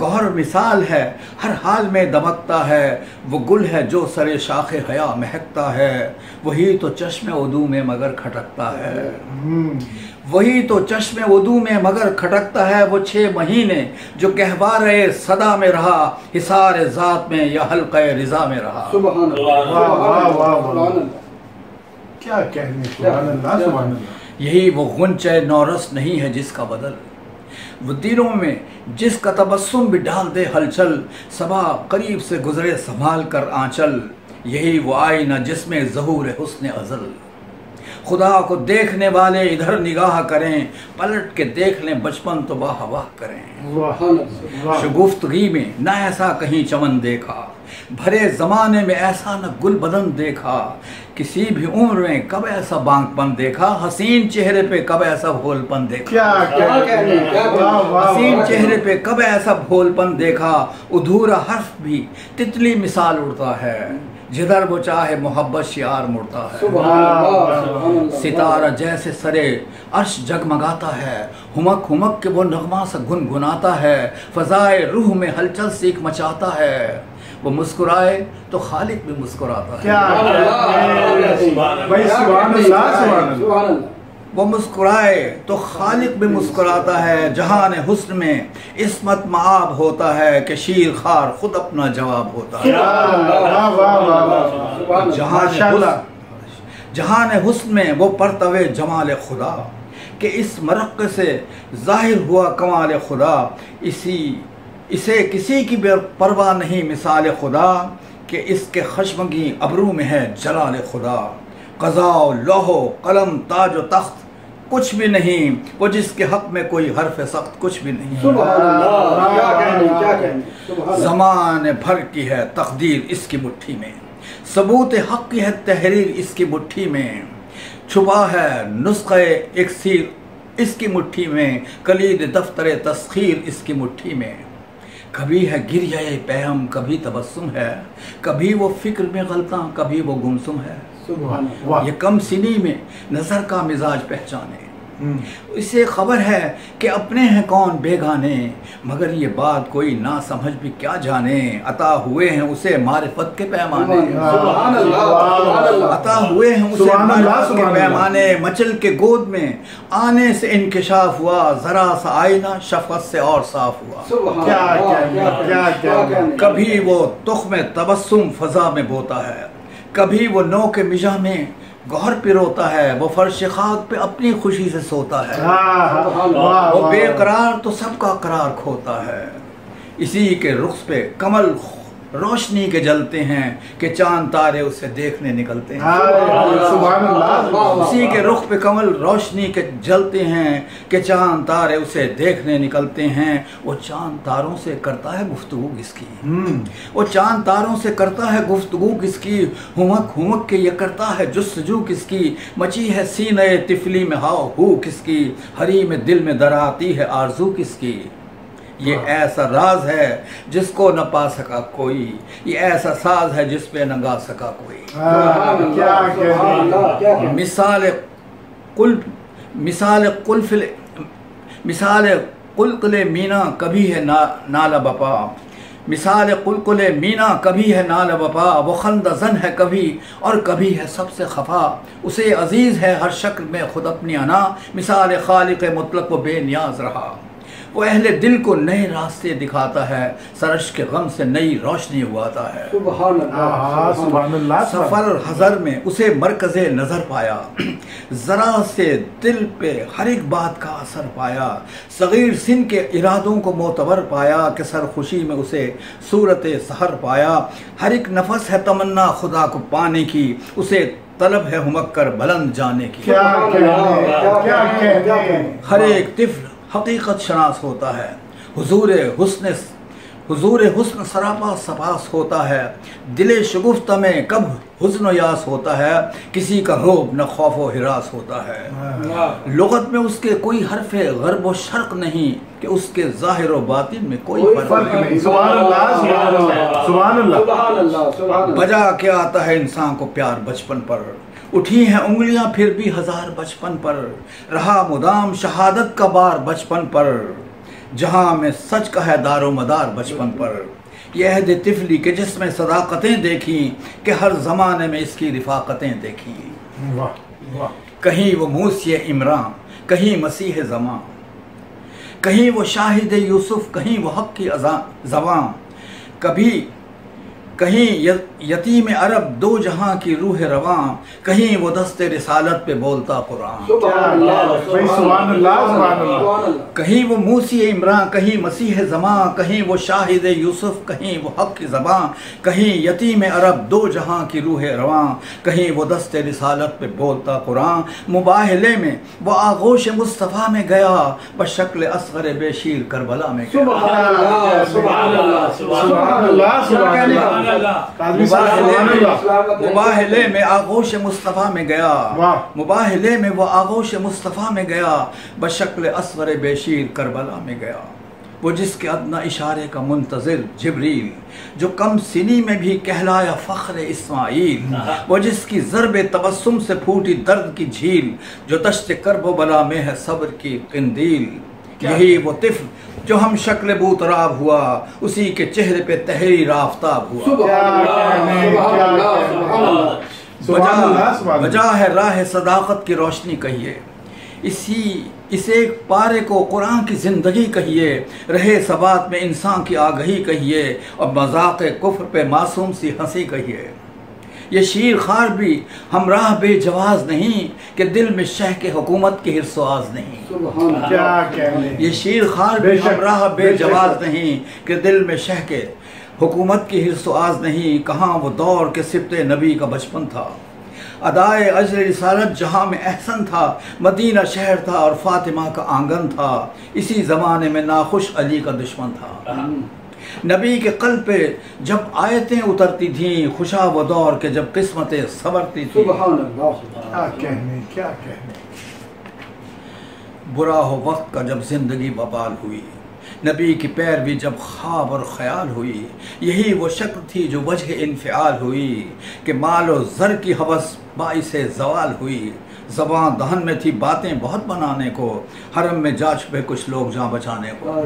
گوہر مثال ہے ہر حال میں دمکتا ہے، وہ گل ہے جو سر شاخ حیا مہکتا ہے، وہی تو چشم وضو میں مگر کھٹکتا ہے، وہی تو چشم وضو میں مگر کھٹکتا ہے، وہ 6 مہینے جو گہوارے صدا میں رہا، حصار ذات میں یا حلقہ رضا میں رہا۔ سبحان اللہ، واہ واہ واہ، کیا کہنے، سبحان اللہ سبحان اللہ۔ یہی وہ غنچہ نورس نہیں ہے جس کا بدل، وہ دلوں میں جس کا تبسم بھی ڈال دے ہلچل، صبا قریب سے گزرے سنبھال کر آنچل، یہی وہ آئینہ جس میں ظہور حسن ازل، خدا کو دیکھنے والے ادھر نگاہ کریں، پلٹ کے دیکھ لیں بچپن تو واہ واہ کریں۔ شگفتگی میں نہ ایسا کہیں چمن دیکھا، بھرے زمانے میں ایسا نہ گل بدن دیکھا، کسی بھی عمر میں کب ایسا بانک پن دیکھا، حسین چہرے پہ کب ایسا بھول پن دیکھا، حسین چہرے پہ کب ایسا بھول پن دیکھا، ادھورا حرف بھی تتلی مثال اڑتا ہے، جدھر وہ چاہے محبت شعار مڑتا ہے، ستارہ جیسے سرے عرش جگمگاتا ہے، ہمک ہمک کے وہ نغمہ سا گنگناتا ہے، فضائے روح میں ہلچل سیکھ مچاتا ہے، وہ مسکرائے تو خالق بھی مسکراتا ہے، وہ مسکرائے تو خالق بھی مسکراتا ہے، جہان حسن میں عصمت معاب ہوتا ہے کہ شیر خار خود اپنا جواب ہوتا ہے، جہان حسن میں وہ پرتو جمال خدا کہ اس مرق سے ظاہر ہوا کمال خدا، اسے کسی کی پرواہ نہیں مثال خدا کہ اس کے خشمگی ابرو میں ہے جلال خدا، قضا و لوح و قلم تاج و تخت کچھ بھی نہیں، وہ جس کے حق میں کوئی حرف سخت کچھ بھی نہیں، زمان بھر کی ہے تقدیر اس کی مٹھی میں، ثبوت حق کی ہے تحریر اس کی مٹھی میں، چھپا ہے نسخہ اکسیر اس کی مٹھی میں، کلید دفتر تسخیر اس کی مٹھی میں، کبھی ہے گریہ پیغام کبھی تبسم ہے، کبھی وہ فکر میں غلطاں کبھی وہ گمسم ہے، یہ کم سنی میں نظر کا مزاج پہچانے، اسے خبر ہے کہ اپنے ہیں کون بیگانے، مگر یہ بات کوئی نہ سمجھ بھی کیا جانے، عطا ہوئے ہیں اسے معرفت کے پیمانے، عطا ہوئے ہیں اسے معرفت کے پیمانے، مچل کے گود میں آنے سے انکشاف ہوا، ذرا سا آئینہ شفقت سے اور صاف ہوا، کبھی وہ تخم تبسم فضا میں بوتا ہے، کبھی وہ نو کے مجاح میں گوہر پروتا ہے، وہ فرش خاک پہ اپنی خوشی سے سوتا ہے، وہ بے قرار تو سب کا قرار کھوتا ہے، اسی کے رخ پہ کمل روشنی کے جلتے ہیں کہ چاند تارے اسے دیکھنے نکلتے ہیں، اسی کے رخ پہ کمل روشنی کے جلتے ہیں کہ چاند تارے اسے دیکھنے نکلتے ہیں، وہ چاند تاروں سے کرتا ہے گفتگو کس کی، وہ چاند تاروں سے کرتا ہے گفتگو کس کی، ہمک ہمک کے یہ کرتا ہے جستجو کس کی، مچی ہے سینہ طفلی میں ہاؤ ہو کس کی، ہری میں دل میں در آتی ہے آرزو کس کی، یہ ایسا راز ہے جس کو نہ پا سکا کوئی، یہ ایسا ساز ہے جس پہ نہ گا سکا کوئی، مثال قلقل مینا کبھی ہے نالہ بپا، مثال قلقل مینا کبھی ہے نالہ بپا، وہ خندہ زن ہے کبھی اور کبھی ہے سب سے خفا، اسے عزیز ہے ہر شکل میں خود اپنی انا، مثال خالق مطلق و بے نیاز رہا، وہ اہل دل کو نئے راستے دکھاتا ہے، سرش کے غم سے نئی روشنی اگاتا ہے، سبحان اللہ، سفر حضر میں اسے مرکز نظر پایا، ذرا سے دل پہ ہر ایک بات کا اثر پایا، صغیر سن کے ارادوں کو معتبر پایا کہ سرخوشی میں اسے صورت سحر پایا، ہر ایک نفس ہے تمنا خدا کو پانے کی، اسے طلب ہے ہمک کر بلند جانے کی، ہر ایک طفل حقیقت شناس ہوتا ہے، حضور حسن سراپا سپاس ہوتا ہے، دل شگفتہ میں کب حزن و یاس ہوتا ہے، کسی کا روب نہ خوف و ہراس ہوتا ہے، لغت میں اس کے کوئی حرف غرب و شرق نہیں کہ اس کے ظاہر و باطن میں کوئی فرق نہیں، سبحان اللہ، بجا کے آتا ہے انسان کو پیار بچپن پر، اٹھی ہیں انگلیاں پھر بھی ہزار بچپن پر، رہا مدام شہادت کا بار بچپن پر، جہاں میں سچ کا ہے دار و مدار بچپن پر، یہ عہد طفلی کے جس میں صداقتیں دیکھیں کہ ہر زمانے میں اس کی رفاقتیں دیکھیں۔ واہ واہ، کہیں وہ موسی عمران، کہیں مسیح زمان، کہیں وہ شاہد یوسف، کہیں وہ حق کی زبان، کہیں یتیم عرب دو جہاں کی روح رواں، کہیں وہ دست رسالت پہ بولتا قرآن۔ سبحان اللہ، کہیں وہ موسی عمران، کہیں مسیح زمان، کہیں وہ شاہد یوسف، کہیں وہ حق کی زبان، کہیں یتیم عرب دو جہاں کی روح رواں، کہیں وہ دست رسالت پہ بولتا قرآن۔ مباہلے میں وہ آغوش مصطفیٰ میں گیا، بشکل اصغر بے شیر کربلا میں گیا۔ مباہلے میں آغوش مصطفیٰ میں گیا، مباہلے میں وہ آغوش مصطفیٰ میں گیا، بشکل اصغر بے شیر کربلا میں گیا۔ وہ جس کے ادنا اشارے کا منتظر جبریل، جو کم سنی میں بھی کہلایا فخر اسماعیل، وہ جس کی ضرب تبسم سے پھوٹی درد کی جھیل، جو دشت کرب و بلا میں ہے صبر کی قندیل۔ یہی وہ طفل جو ہم شکل بوتراب ہوا، اسی کے چہرے پہ تحریر آفتاب ہوا۔ وجہ ہے راہ صداقت کی روشنی کہیے، اس ایک پارے کو قرآن کی زندگی کہیے، رہے ثبات میں انسان کی آگہی کہیے، اور مذاق کفر پہ معصوم سی ہنسی کہیے۔ یہ شیر خار بھی ہمراہ بے جواز نہیں، کہ دل میں شہ کے حکومت کی حرص و آز نہیں۔ یہ شیر خار بھی ہمراہ بے جواز نہیں، کہ دل میں شہ کے حکومت کی حرص و آز نہیں۔ کہاں وہ دور کے سبط نبی کا بچپن تھا، ادائے اجر رسالت جہاں میں احسن تھا، مدینہ شہر تھا اور فاطمہ کا آنگن تھا، اسی زمانے میں ناخوش علی کا دشمن تھا۔ نبی کے قلب پہ جب آیتیں اترتی تھیں، خوشا وہ دور کے جب قسمتیں سنورتی تھیں۔ کیا کہنے، برا ہو وقت کا جب زندگی ببال ہوئی، نبی کی پیروی جب خواب اور خیال ہوئی، یہی وہ شکل تھی جو وجہ انفعال ہوئی، کہ مال و زر کی ہوس باعث زوال ہوئی۔ زبان دہن میں تھی باتیں بہت بنانے کو، حرم میں جا چھپے کچھ لوگ جاں بچانے کو۔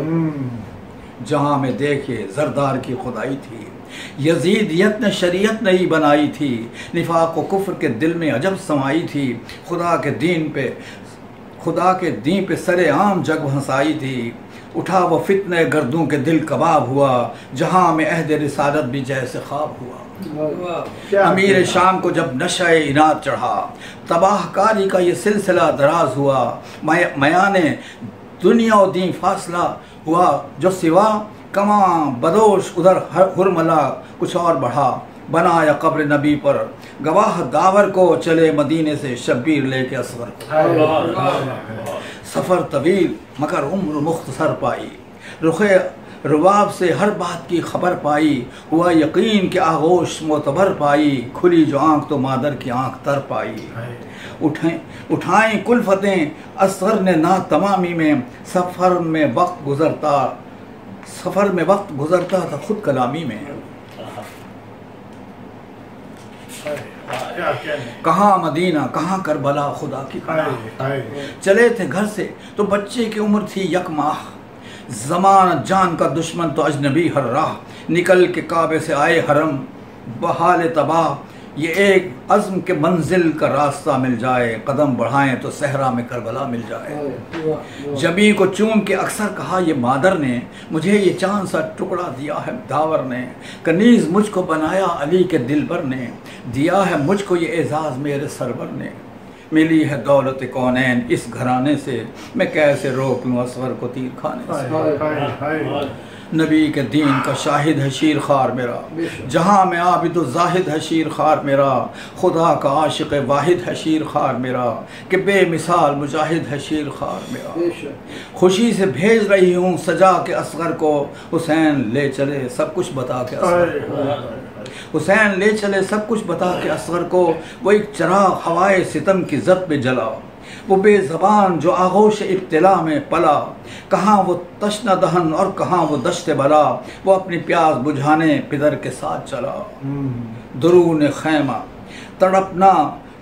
جہاں میں دیکھے زردار کی خدائی تھی، یزیدیت نے شریعت نہیں بنائی تھی، نفاق و کفر کے دل میں عجب سمائی تھی، خدا کے دین پہ سر عام جگ ہنسائی تھی۔ اٹھا وہ فتنہ گردوں کے دل کباب ہوا، جہاں میں عہد رسالت بھی جیسے خواب ہوا۔ امیر شام کو جب نشہ اناد چڑھا، تباہ کاری کا یہ سلسلہ دراز ہوا، میان دنیا و دین فاصلہ ہوا، جو سوا کماں بدوش ادھر ہرملا کچھ اور بڑھا، بنایا قبر نبی پر گواہ داور کو، چلے مدینے سے شبیر لے کے اصغر کو۔ سفر طویل مگر عمر مختصر پائی، رخ رباب سے ہر بات کی خبر پائی، ہوا یقین کہ آغوش معتبر پائی، کھلی جو آنکھ تو مادر کی آنکھ تر پائی۔ اٹھائیں کلفتیں اصغر نے نا تمامی میں، سفر میں وقت گزرتا تھا خود کلامی میں۔ کہاں مدینہ کہاں کربلا خدا کی پناہ، چلے تھے گھر سے تو بچے کی عمر تھی یک ماہ، زمان جان کا دشمن تو اجنبی ہر راہ، نکل کے کعبے سے آئے حرم بحال تباہ، یہ ایک عزم کے منزل کا راستہ مل جائے، قدم بڑھائیں تو صحرا میں کربلا مل جائے۔ جبی کو چوم کے اکثر کہا یہ مادر نے، مجھے یہ چاند سا ٹکڑا دیا ہے داور نے، کنیز مجھ کو بنایا علی کے دل بر نے، دیا ہے مجھ کو یہ اعزاز میرے سرور نے، ملی ہے دولت کونین اس گھرانے سے، میں کیسے روک لوں اصغر کو تیر کھانے سے۔ نبی کے دین کا شاہد ہے شیر خار میرا، جہاں میں عابد و زاہد ہے شیر خار میرا، خدا کا عاشق واحد ہے شیر خار میرا، کہ بے مثال مجاہد ہے شیر خار میرا۔ خوشی سے بھیج رہی ہوں سجا کے اصغر کو، حسین لے چلے سب کچھ بتا کے اصغر کو، حسین لے چلے سب کچھ بتا کے اصغر کو، وہ ایک چراغ ہوائے ستم کی زد میں جلا، وہ بے زبان جو آغوش ابتلا میں پلا، کہاں وہ تشنہ دہن اور کہاں وہ دشت بلا، وہ اپنی پیاس بجھانے پدر کے ساتھ چلا۔ درون خیمہ تڑپنا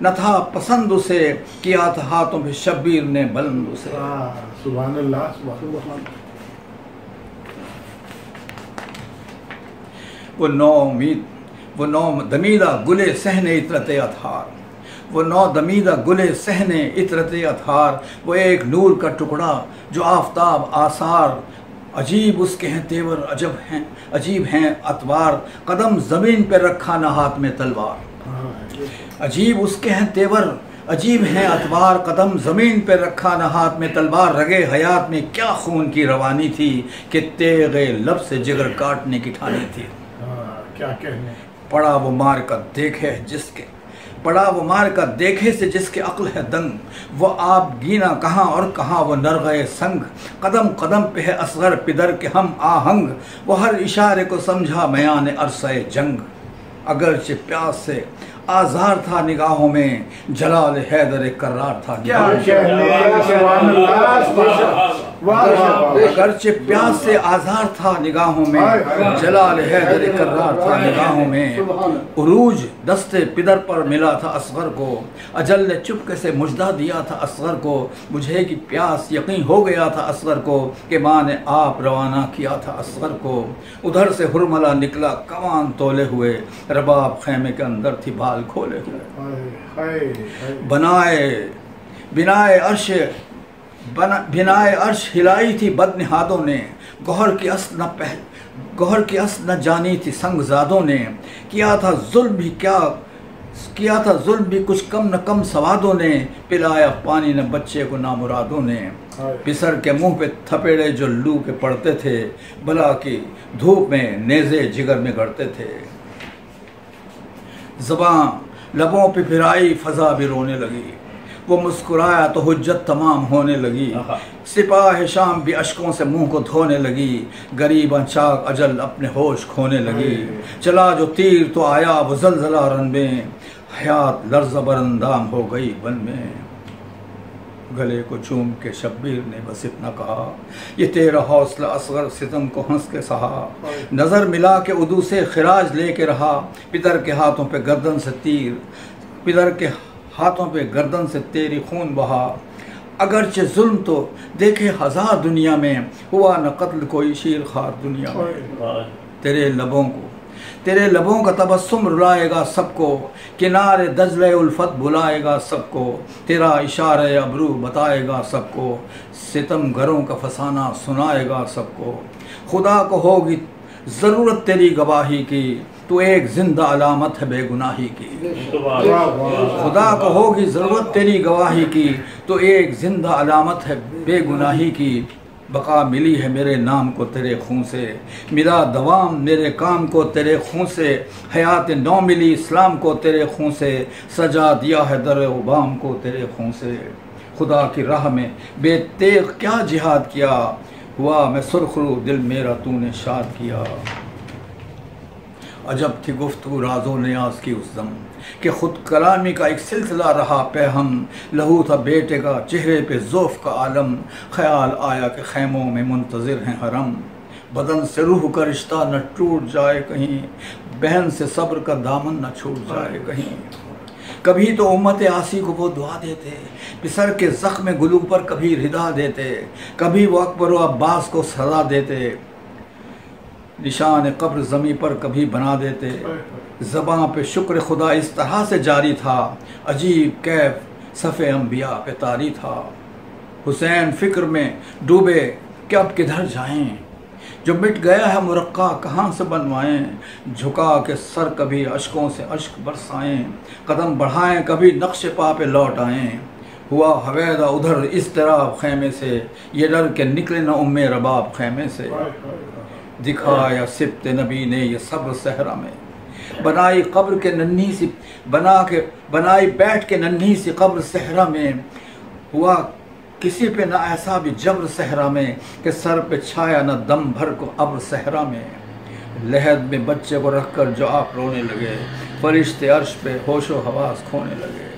نہ تھا پسند اسے، کیا تھا ہاتھوں پہ شبیر نے بلند اسے۔ سبحان اللہ، سبحان اللہ۔ وہ نو دمیدہ گلے سہنے عطرت اطہار، وہ نو دمیدہ گلے سہنے عطرت اطہار، وہ ایک نور کا ٹکڑا جو آفتاب آثار، عجیب اس کے ہیں تیور عجیب ہیں اطوار، قدم زمین پہ رکھا نہ ہاتھ میں تلوار، عجیب اس کے ہیں تیور عجیب ہیں اطوار، قدم زمین پہ رکھا نہ ہاتھ میں تلوار، رگے حیات میں کیا خون کی روانی تھی کہ تیغ لب سے جگر کاٹنے کی ٹھانی تھی، کیا کہنے، پڑا وہ مار کا دیکھے سے جس کے عقل ہے دنگ، وہ آپ گینا کہاں اور کہاں وہ نرغے سنگ، قدم قدم پہ ہے اصغر پدر کے ہم آہنگ، وہ ہر اشارے کو سمجھا میان عرصہ جنگ، اگرچہ پیاس سے آزار تھا نگاہوں میں، جلال حیدر کرار تھا اگرچہ پیاس سے آزار تھا نگاہوں میں، جلال حیدر کرار تھا نگاہوں میں، عروج دست پدر پر ملا تھا اصغر کو، اجل نے چپکے سے مجدہ دیا تھا اصغر کو، مجھے کی پیاس یقین ہو گیا تھا اصغر کو کہ ماں نے آپ روانہ کیا تھا اصغر کو، ادھر سے ہرملا نکلا کمان تولے ہوئے، رباب خیمے کے اندر تھی بال کھولے ہوئے، بنائے عرش ہلائی تھی بد نہادوں نے، گوہر کی اصل نہ جانی تھی سنگ زادوں نے، کیا تھا ظلم بھی کچھ کم نہ کم سوادوں نے، پلایا پانی نہ بچے کو نامرادوں نے، پسر کے منہ پہ تھپیڑے جو لو کے پڑتے تھے، بلا کی دھوپ میں نیزے جگر میں گڑتے تھے، زباں لبوں پہ پھرائی فضا بھی رونے لگی، وہ مسکرایا تو حجت تمام ہونے لگی، سپاہ شام بھی اشکوں سے منہ کو دھونے لگی، غریباں چاک اجل اپنے ہوش کھونے لگی، چلا جو تیر تو آیا وہ زلزلہ رن میں، حیات لرزہ براندام ہو گئی بن میں، گلے کو چوم کے شبیر نے بس اتنا کہا، یہ تیرا حوصلہ اصغر ستم کو ہنس کے سہا، نظر ملا کے عدو سے خراج لے کے رہا، پدر کے ہاتھوں پہ گردن سے تیری خون بہا، اگرچہ ظلم تو دیکھے ہزار دنیا میں، ہوا نہ قتل کوئی شیر خوار دنیا میں، تیرے لبوں کا تبسم رلائے گا سب کو، کنارے دجلہ الفت بلائے گا سب کو، تیرا اشارہ ابرو بتائے گا سب کو، ستم گھروں کا فسانہ سنائے گا سب کو، خدا کو ہوگی ضرورت تیری گواہی کی، تو ایک زندہ علامت ہے بے گناہی کی، خدا کو ہوگی ضرورت تیری گواہی کی، تو ایک زندہ علامت ہے بے گناہی کی، بقا ملی ہے میرے نام کو تیرے خون سے، ملا دوام میرے کام کو تیرے خون سے، حیات نو ملی اسلام کو تیرے خون سے، سجا دیا ہے در عبام کو تیرے خون سے، خدا کی راہ میں بے تیغ کیا جہاد کیا، ہوا میں سرخرو دل میرا تو نے شاد کیا، عجب تھی گفتگو رازوں نیاز کی اس دم، کہ خود کلامی کا ایک سلسلہ رہا پیہم، لہو تھا بیٹے کا چہرے پہ ذوف کا عالم، خیال آیا کہ خیموں میں منتظر ہیں حرم، بدن سے روح کا رشتہ نہ ٹوٹ جائے کہیں، بہن سے صبر کا دامن نہ چھوٹ جائے کہیں، کبھی تو امت آسی کو وہ دعا دیتے، پسر کے زخم گلو پر کبھی ردا دیتے، کبھی وہ اکبر و عباس کو سزا دیتے، نشان قبر زمیں پر کبھی بنا دیتے، زباں پہ شکر خدا اس طرح سے جاری تھا، عجیب کیف صف انبیاء پہ طاری تھا، حسین فکر میں ڈوبے کہ اب کدھر جائیں، جو مٹ گیا ہے مرقع کہاں سے بنوائیں، جھکا کے سر کبھی اشکوں سے اشک برسائیں، قدم بڑھائیں کبھی نقش پا پہ لوٹ آئیں، ہوا حویدہ ادھر اضطراب خیمے سے، یہ ڈر کے نکلے نہ رباب خیمے سے، دکھایا سبت نبی نے یہ صبر صحرا میں، بنائی قبر کے ننھی سی بنائی بیٹھ کے ننھی سی قبر صحرا میں، ہوا کسی پہ نہ ایسا بھی جبر صحرا میں، کہ سر پہ چھایا نہ دم بھر کو ابر صحرا میں، لحد میں بچے کو رکھ کر جو آپ رونے لگے، فرشتے عرش پہ ہوش و حواس کھونے لگے،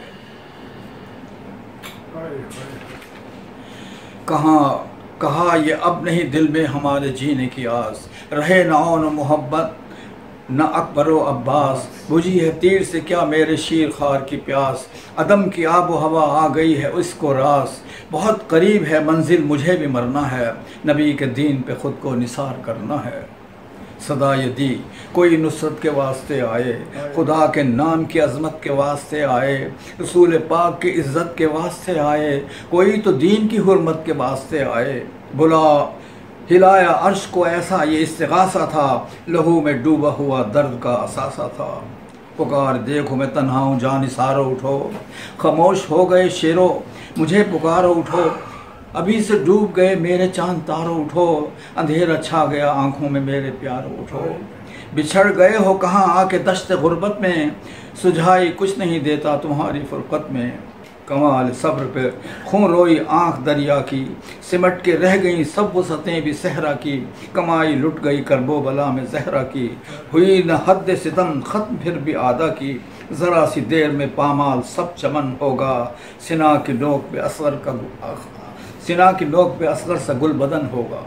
کہا یہ اب نہیں دل میں ہمارے جینے کی آس، رہے نہ اون و محبت نہ اکبر و عباس، بجھی ہے تیر سے کیا میرے شیر خار کی پیاس، عدم کی آب و ہوا آ گئی ہے اس کو راس، بہت قریب ہے منزل مجھے بھی مرنا ہے، نبی کے دین پہ خود کو نثار کرنا ہے، صدا یہ دی کوئی نصرت کے واسطے آئے، خدا کے نام کی عظمت کے واسطے آئے، رسول پاک کی عزت کے واسطے آئے، کوئی تو دین کی حرمت کے واسطے آئے۔ بلا ہلایا عرش کو ایسا یہ استغاثہ تھا، لہو میں ڈوبا ہوا درد کا اثاثہ تھا۔ پکار دیکھو میں تنہا ہوں جان نثارو اٹھو، خاموش ہو گئے شیرو مجھے پکارو اٹھو، ابھی سے ڈوب گئے میرے چاند تارو اٹھو، اندھیرا چھا گیا آنکھوں میں میرے پیارو اٹھو۔ بچھڑ گئے ہو کہاں آ کے دشت غربت میں، سجھائی کچھ نہیں دیتا تمہاری فرقت میں۔ کمال صبر پہ خون روئی آنکھ دریا کی، سمٹ کے رہ گئیں سب وسعتیں بھی صحرا کی، کمائی لٹ گئی کرب و بلا میں زہرا کی، ہوئی نہ حد ستم ختم پھر بھی آدھا کی، ذرا سی دیر میں پامال سب چمن ہوگا، سنا کی نوک پہ اصغر سا گل بدن ہوگا۔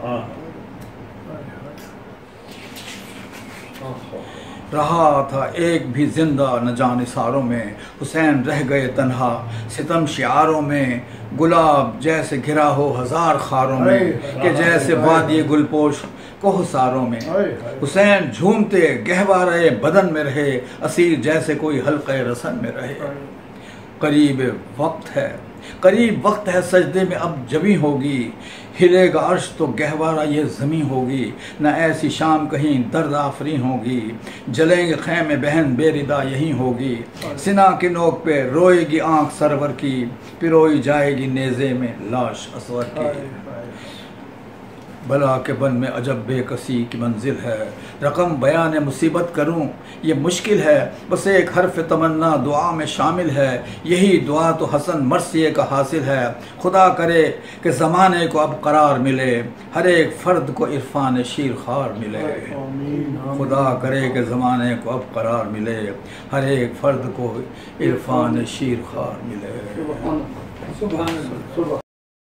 رہا تھا ایک بھی زندہ نہ جانثاروں میں، حسین رہ گئے تنہا ستم شعاروں میں، گلاب جیسے گھرا ہو ہزار خاروں میں، کہ جیسے وادی گل پوش کوہساروں میں، حسین جھومتے گہوارے بدن میں رہے، اسیر جیسے کوئی حلقہ رسن میں رہے۔ قریب وقت ہے سجدے میں اب جبیں ہوگی، ہلے گا عرش تو گہوارہ یہ زمیں ہوگی، نہ ایسی شام کہیں درد آفریں ہوگی، جلیں گے خیمے بہن بے ردا یہی ہوگی، سنا کی نوک پہ روئے گی آنکھ سرور کی، پروئی جائے گی نیزے میں لاش اصغر کی۔ بلا کے بن میں عجب بے کسی کی منزل ہے، رقم بیان مصیبت کروں یہ مشکل ہے، بس ایک حرف تمنا دعا میں شامل ہے، یہی دعا تو حسن مرثیے کا حاصل ہے، خدا کرے کہ زمانے کو اب قرار ملے، ہر ایک فرد کو عرفان شیر خوار ملے۔ خدا کرے کہ زمانے کو اب قرار ملے، ہر ایک فرد کو عرفان شیر خوار ملے۔